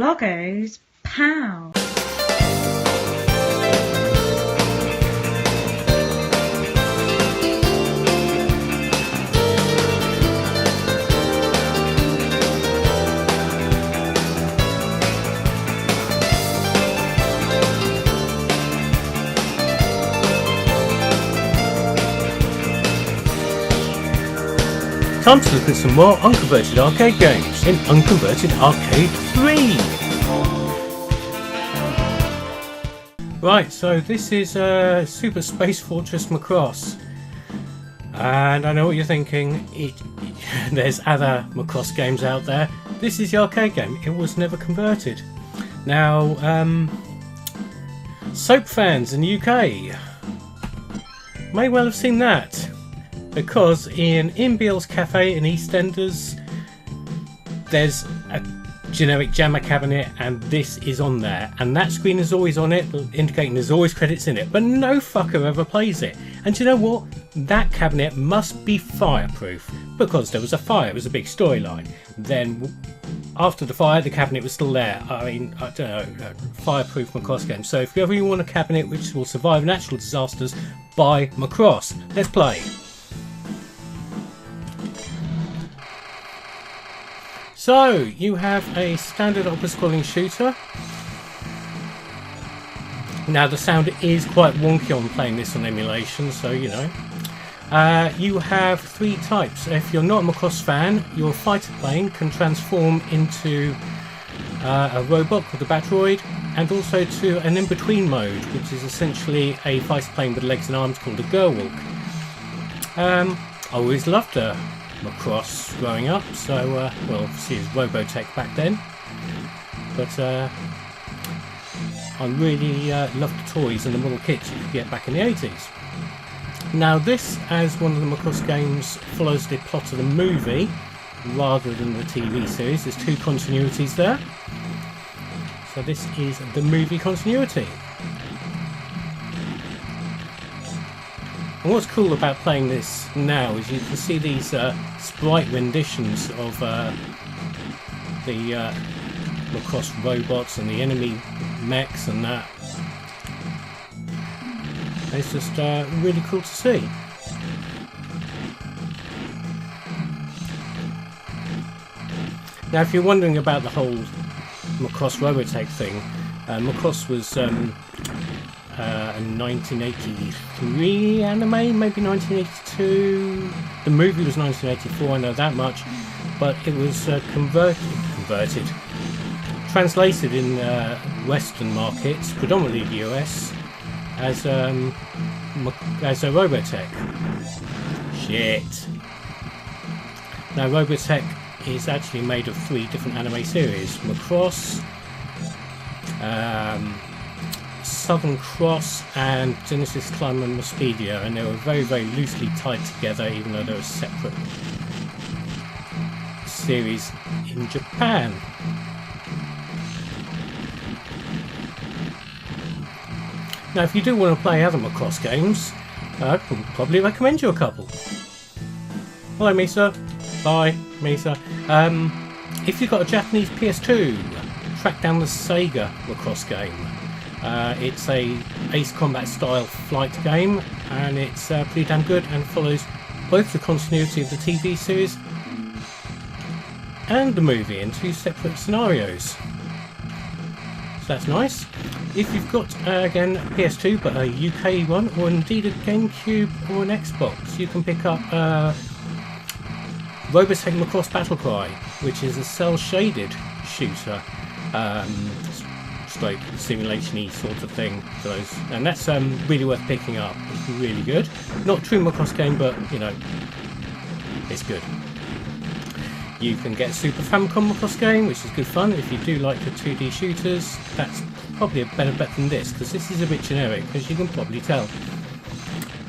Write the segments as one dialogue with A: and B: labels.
A: Bloggo's POW.
B: Time to look at some more Unconverted Arcade games in Unconverted Arcade 3. Right, so this is Super Space Fortress Macross. And I know what you're thinking, there's other Macross games out there. This is the arcade game, it was never converted. Now, soap fans in the UK may well have seen that. Because in Beale's Cafe in EastEnders, there's a generic jammer cabinet and this is on there. And that screen is always on it, indicating there's always credits in it. But no fucker ever plays it. And do you know what? That cabinet must be fireproof. Because there was a fire, it was a big storyline. Then, after the fire, the cabinet was still there. I mean, I don't know, fireproof Macross game. So if you ever want a cabinet which will survive natural disasters, buy Macross. Let's play. So, you have a standard upper-scrolling shooter. Now, the sound is quite wonky on playing this on emulation, so you know. You have three types. If you're not a Macross fan, your fighter plane can transform into a robot called the Batroid, and also to an in-between mode, which is essentially a fighter plane with legs and arms called a Girlwalk. I always loved Macross growing up, so well, obviously it was Robotech back then, but I really loved the toys and the model kits you could get back in the 80s. Now this, as one of the Macross games, follows the plot of the movie rather than the TV series. There's two continuities there, so this is the movie continuity. And what's cool about playing this now is you can see these sprite renditions of the Macross robots and the enemy mechs and that. It's just really cool to see. Now if you're wondering about the whole Macross Robotech thing, Macross was a 1983 anime, maybe 1982. The movie was 1984, I know that much, but it was translated in Western markets, predominantly the US, as a Robotech. Shit. Now Robotech is actually made of three different anime series: Macross, Southern Cross and Genesis Climb and Muspedia, and they were very, very loosely tied together, even though they were separate series in Japan. Now if you do want to play other Macross games, I can probably recommend you a couple. Hello Misa. Bye Misa. If you've got a Japanese PS2, track down the Sega Macross game. It's a Ace Combat style flight game, and it's pretty damn good and follows both the continuity of the TV series and the movie in two separate scenarios. So that's nice. If you've got again a PS2 but a UK one, or indeed a GameCube or an Xbox, you can pick up Robotech Macross Battlecry, which is a cell shaded shooter. Stroke simulation-y sort of thing for those, and that's really worth picking up. It's really good. Not a true Macross game, but you know, it's good. You can get a Super Famicom Macross game, which is good fun. If you do like the 2D shooters, that's probably a better bet than this, because this is a bit generic, as you can probably tell.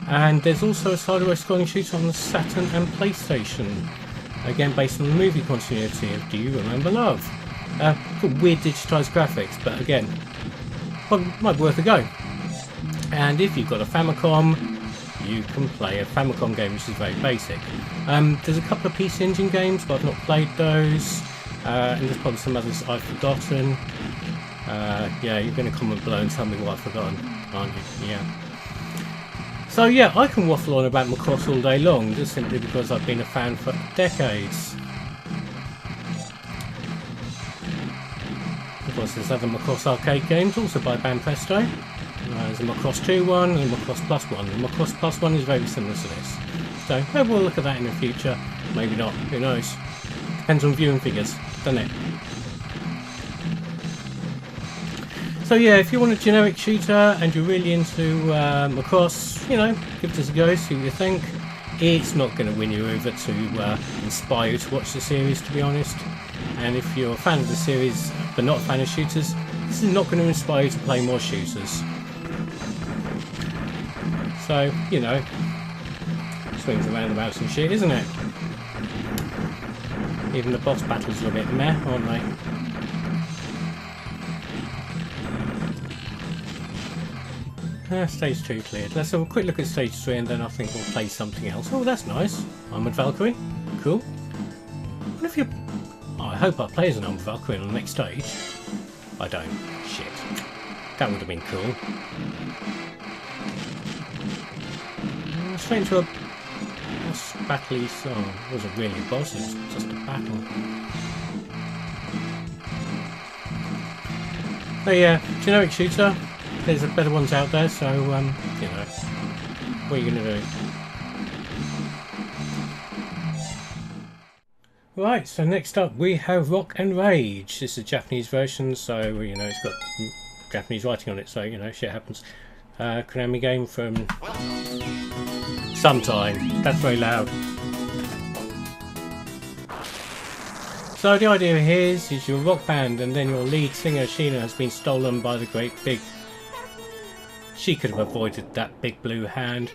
B: And there's also a sideways scrolling shooter on the Saturn and PlayStation, again based on the movie continuity of Do You Remember Love? Got weird digitised graphics, but again, might be worth a go. And if you've got a Famicom, you can play a Famicom game, which is very basic. There's a couple of PC Engine games, but I've not played those. and there's probably some others I've forgotten. Yeah, you're going to comment below and tell me what I've forgotten, aren't you? Yeah. So yeah, I can waffle on about Macross all day long, just simply because I've been a fan for decades. Of course, there's other Macross Arcade games, also by Banpresto. There's a Macross 2 one and a Macross Plus one. The Macross Plus one is very similar to this. So maybe we'll look at that in the future, maybe not, who knows. Depends on viewing figures, doesn't it? So yeah, if you want a generic shooter and you're really into Macross, you know, give this a go, see what you think. It's not going to win you over to inspire you to watch the series, to be honest. And if you're a fan of the series but not a fan of shooters, this is not going to inspire you to play more shooters. So, you know, swings and roundabouts and shit, isn't it? Even the boss battles are a bit meh, aren't they? Stage 2 cleared. Let's have a quick look at stage 3 and then I think we'll play something else. Oh, that's nice. Armoured Valkyrie. Cool. What if you... Oh, I hope I play as an Armoured Valkyrie on the next stage. I don't. Shit. That would have been cool. Straight into a boss battle-y song. It wasn't really a boss, it was just a battle. So yeah, generic shooter. There's better ones out there, so, you know, what are you going to do? Right, so next up we have Rock and Rage. This is a Japanese version, so, you know, it's got Japanese writing on it, so, you know, shit happens. Konami game from sometime. That's very loud. So the idea here is you're a rock band and then your lead singer Sheena has been stolen by the great big... She could have avoided that big blue hand.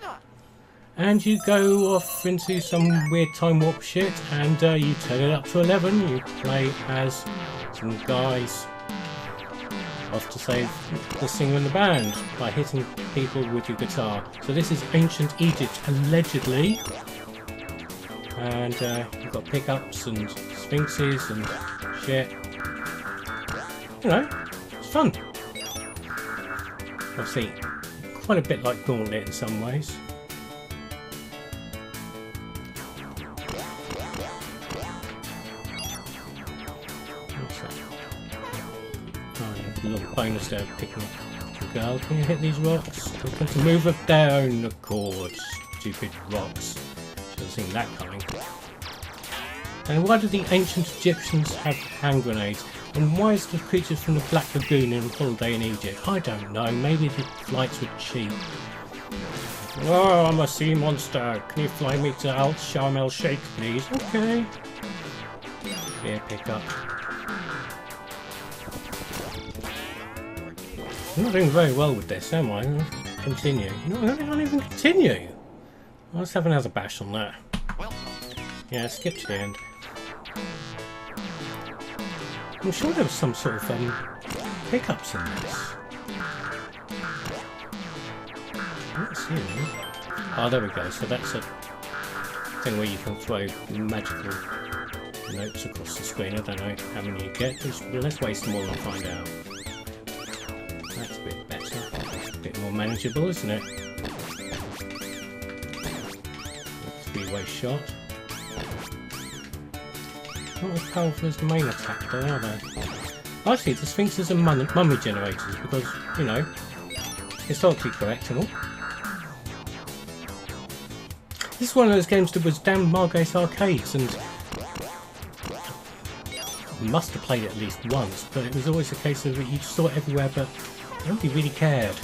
B: And you go off into some weird time warp shit and you turn it up to 11. You play as some guys off to save the singer in the band by hitting people with your guitar. So this is ancient Egypt, allegedly. And you've got pickups and sphinxes and shit. You know, it's fun. Obviously, quite a bit like Gauntlet in some ways. What's that? Oh, yeah, a little bonus there, picking up the girl. Can you hit these rocks? They're going to move of their own accord, stupid rocks. Should have seen that coming. And why did the ancient Egyptians have hand grenades? And why is the creatures from the Black Lagoon in Holiday in Egypt? I don't know, maybe the flights were cheap. Oh, I'm a sea monster. Can you fly me to Al Sharm El Sheikh, please? Okay. Here, pick up. I'm not doing very well with this, am I? Continue. No, I can't even continue. Let's have another bash on that. Yeah, skip to the end. I'm sure there was some sort of pickups in this. Let's see. Oh, there we go. So that's a thing where you can throw magical notes across the screen. I don't know how many you get. Let's waste them all and find out. That's a bit better. That's a bit more manageable, isn't it? Three-way shot. Not as powerful as the main attack, though, are they? Actually, the Sphinxes are mummy generators because, you know, historically correct and all. This is one of those games that was down Margate arcades and must have played it at least once, but it was always a case of you saw it everywhere, but nobody really cared.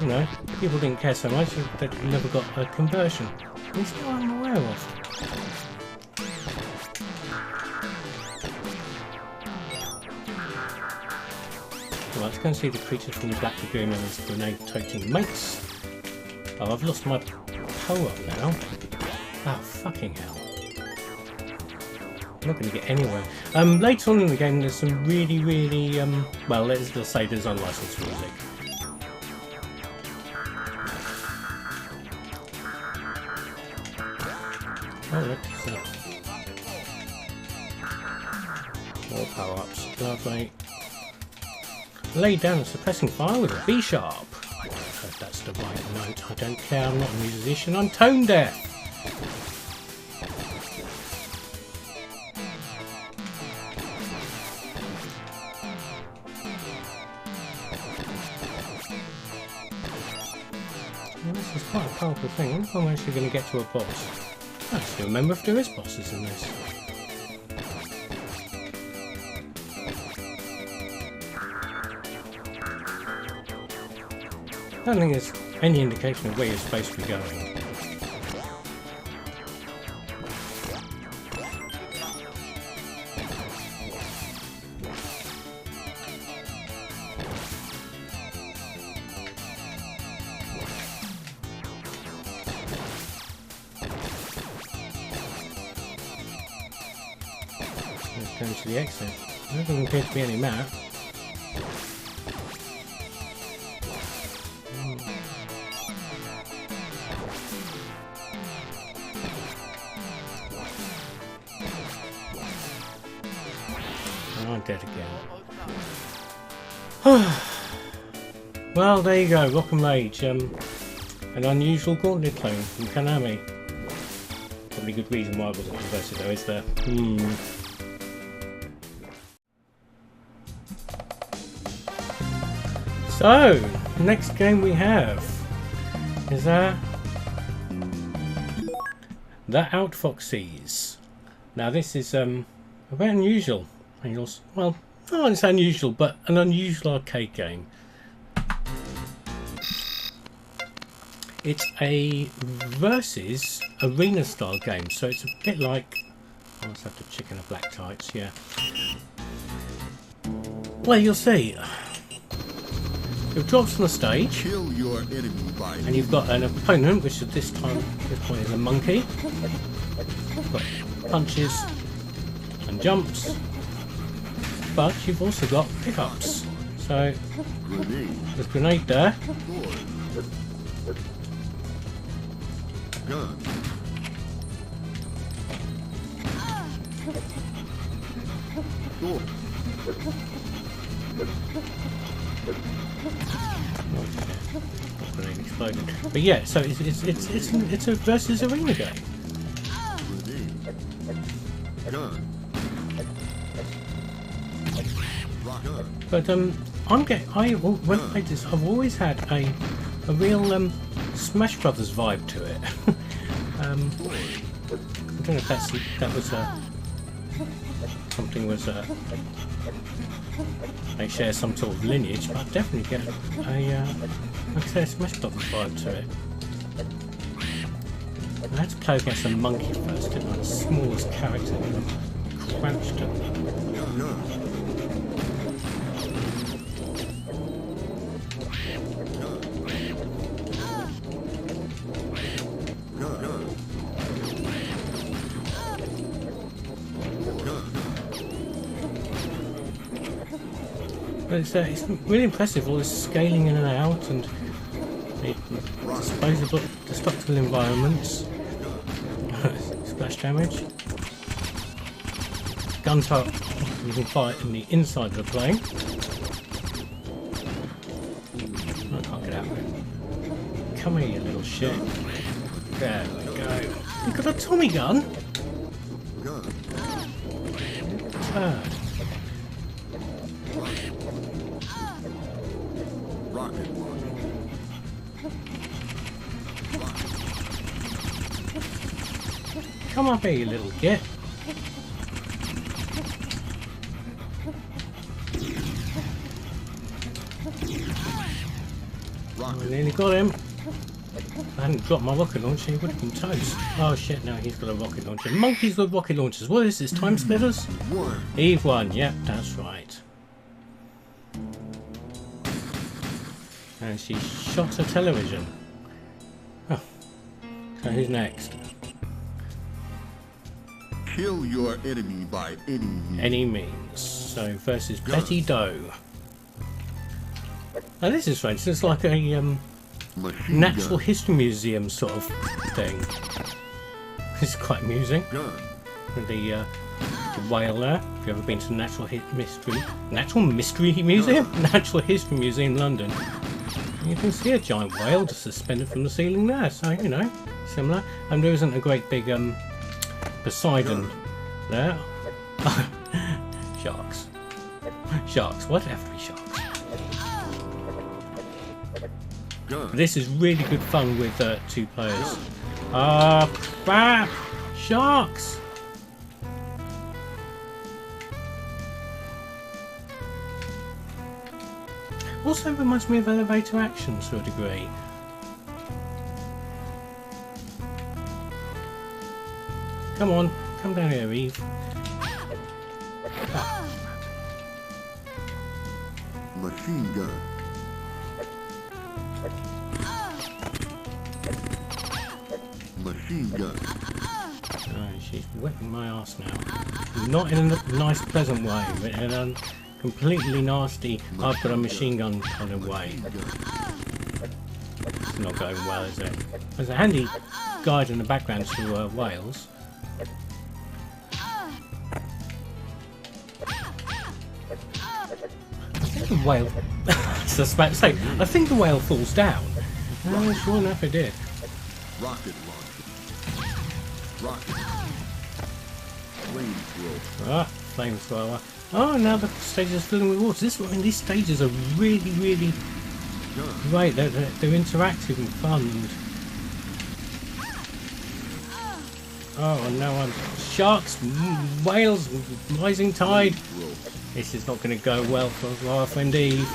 B: You know, people didn't care so much that they never got a conversion. At least I'm aware of. Right, let's go and see the creatures from the Black Lagoon and his grenade-toting mates. Oh, I've lost my power-up now. Oh, fucking hell. I'm not going to get anywhere. Later on in the game, there's some really, really, well, let's just say there's unlicensed music. Oh, look, so. More power-ups. Lovely. Lay down a suppressing fire with a B sharp. I don't know if that's the right note. I don't care. I'm not a musician. I'm tone deaf. Well, this is quite a powerful thing. I wonder if I'm actually going to get to a boss. I actually remember if there is bosses in this. I don't think there's any indication of where you're supposed to be going. Let's go to the exit. There doesn't appear to be any map. I'm dead again. Well, there you go, Rock and Rage. An unusual gauntlet clone from Konami. Probably good reason why I wasn't converted though, is there? So, next game we have is The Outfoxies. Now this is a very unusual. Well, not it's unusual, but an unusual arcade game. It's a versus arena style game, so it's a bit like I must have to chicken of black tights, yeah. Well, you'll see. It drops on the stage,
C: Kill your enemy by
B: and you've got an opponent, which at this point is a monkey. Got punches and jumps. But you've also got pickups. So
C: grenade,
B: there's a grenade there.
C: gun, door,
B: Grenade exploded. But yeah, so it's a versus arena game.
C: grenade, gun, gun,
B: But when I played this, I've always had a real Smash Brothers vibe to it. I don't know if that was something was they share some sort of lineage, but I definitely get like I say, a Smash Brothers vibe to it. I had to play against a monkey first, didn't I? The smallest character, crouched him.
C: gun,
B: But it's really impressive, all this scaling in and out and the disposable, destructible environments. Splash damage. Gunpowder, you can fire in the inside of the plane. I can't get out of it. Come here, you little shit. There we go. You've got a Tommy gun?
C: gun,
B: Turd.
C: rocket launcher,
B: Come up here, you little git. I
C: rocket,
B: nearly got him. If I hadn't dropped my rocket launcher, he would have been toast. Oh shit, now he's got a rocket launcher. Monkeys with rocket launchers. What is this, Time Splitters?
C: one,
B: Eve 1, yep, that's right. And she shot her television. Oh. So who's next?
C: kill your enemy by any means.
B: Any means. So versus Betty Doe. Now this is strange. It's like a
C: Machine
B: natural
C: gun,
B: history museum sort of thing. It's quite amusing.
C: gun,
B: With the the whale there. If you've ever been to the Natural History Museum, London, you can see a giant whale just suspended from the ceiling there. So, you know, similar. And there isn't a great big Poseidon there. Sharks. Sharks. Why do they have to be sharks? This is really good fun with 2 players. Ah, crap! Sharks! Also reminds me of elevator action to a degree. Come on, come down here, Eve. Ah.
C: Machine gun. Machine gun.
B: Oh, she's whipping my ass now. Not in a nice, pleasant way, but in a completely nasty, I've got a machine gun kind of way. It's not going well, is it? There's a handy guide in the background to Wales. I think the whale... I was about to say, I think the whale falls down. Oh, sure enough it did.
C: Rocket launcher. Rocket. Flamethrower.
B: Ah, flamethrower. Oh, now the stage is filling with water. These stages are really, really great. They're interactive and fun. Oh, and now I'm sharks, whales, rising tide. This is not going to go well for our friend Eve.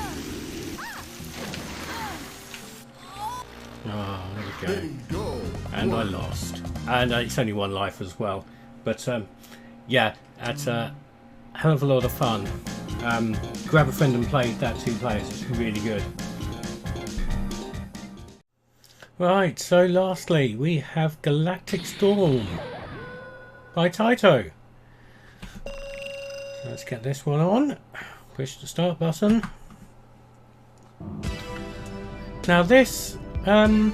B: Oh, there we go. And I lost. And it's only 1 life as well. But yeah, that's a hell of a lot of fun. Grab a friend and play that 2 players. It's really good. Right, so lastly we have Galactic Storm by Taito. So let's get this one on. Push the start button. Now this, in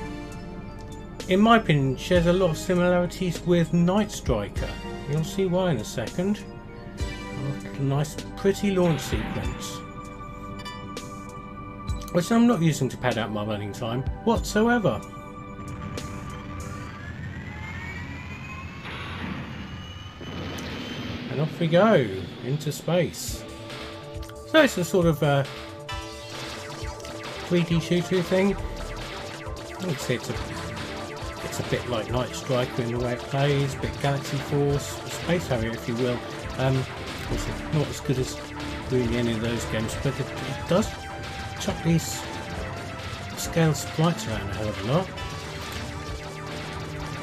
B: my opinion, shares a lot of similarities with Night Striker. You'll see why in a second. A nice, pretty launch sequence, which I'm not using to pad out my running time whatsoever. And off we go into space. So it's a sort of 3D shooter thing. I would say it's a bit like Night Striker in the way it plays, a bit Galaxy Force, Space Harrier if you will. It's not as good as really any of those games, but it does chuck these scale sprites around a hell of a lot.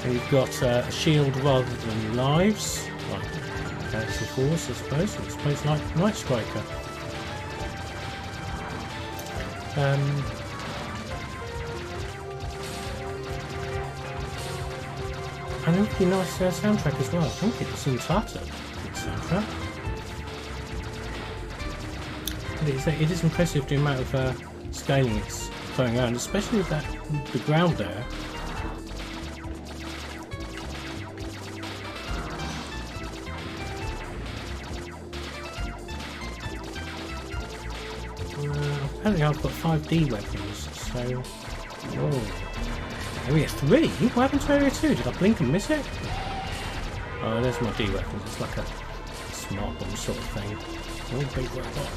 B: And you've got a shield rather than lives, like Galaxy Force I suppose like Night Striker. And a really nice soundtrack as well. I think it's Uncharted soundtrack. It is impressive the amount of scaling it's throwing around, especially with the ground there. Apparently I've got 5D weapons, so... Oh. Area 3? What happened to Area 2? Did I blink and miss it? Oh, there's my D weapons. It's like a smart bomb sort of thing. Oh, big robot.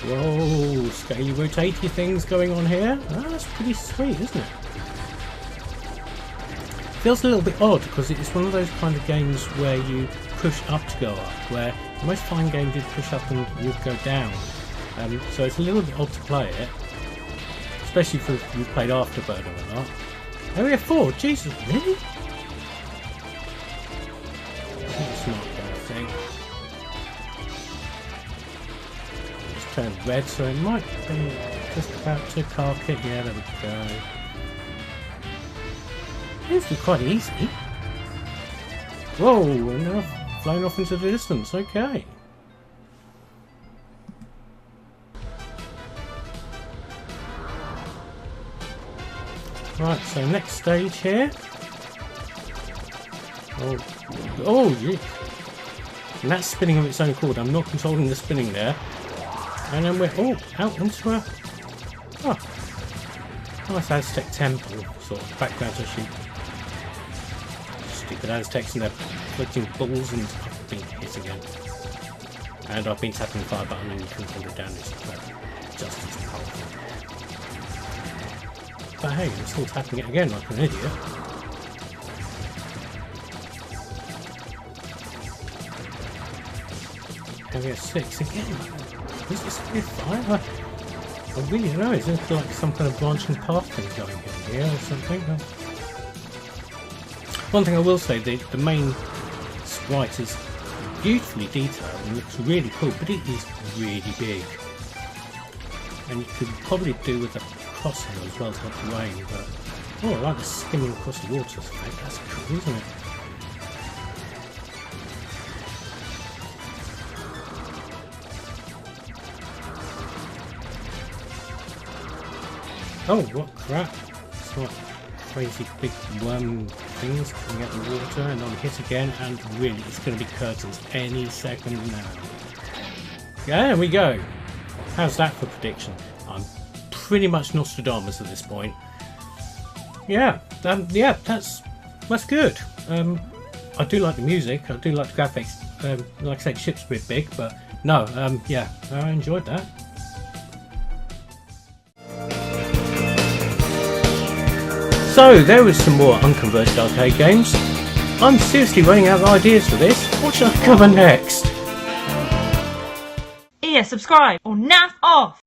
B: Whoa, scaly rotatey things going on here. Oh, that's pretty sweet, isn't it? Feels a little bit odd because it's one of those kind of games where you push up to go up, where most fine games you'd push up and you'd go down. So it's a little bit odd to play it, especially if you've played Afterburner or not. Area 4, Jesus, really? It's not that thing. It's turned red, so it might be just about to cark it. Yeah, there we go. Seems to be quite easy. Whoa, and now I've flown off into the distance. Okay. Right, so next stage here. Oh, yeah. And that's spinning of its own accord. I'm not controlling the spinning there. And then we're out into a nice Aztec temple sort of background to shoot. Stupid Aztecs and their floating balls, and I've been hit again. And I've been tapping the fire button and you can hold it down. It's just as powerful. But hey, I'm still tapping it again like an idiot. Area 6 again. Is this area 5? I really don't know. Is there like some kind of branching path thing going in here or something? One thing I will say, the main sprite is beautifully detailed and looks really cool, but it is really big. And you could probably do with a crosshair as well to help the rain, but I like the skimming across the water effect. That's cool, isn't it? Oh, what crap! It's what crazy big worm things coming out of the water, and I'm hit again, and really it's going to be curtains any second now. There we go. How's that for prediction? I'm pretty much Nostradamus at this point. Yeah, that's good. I do like the music. I do like the graphics. Like I said, the ship's a bit big, but no, yeah, I enjoyed that. So there was some more Unconverted Arcade games. I'm seriously running out of ideas for this. What should I cover next?
A: Here, subscribe or naff off!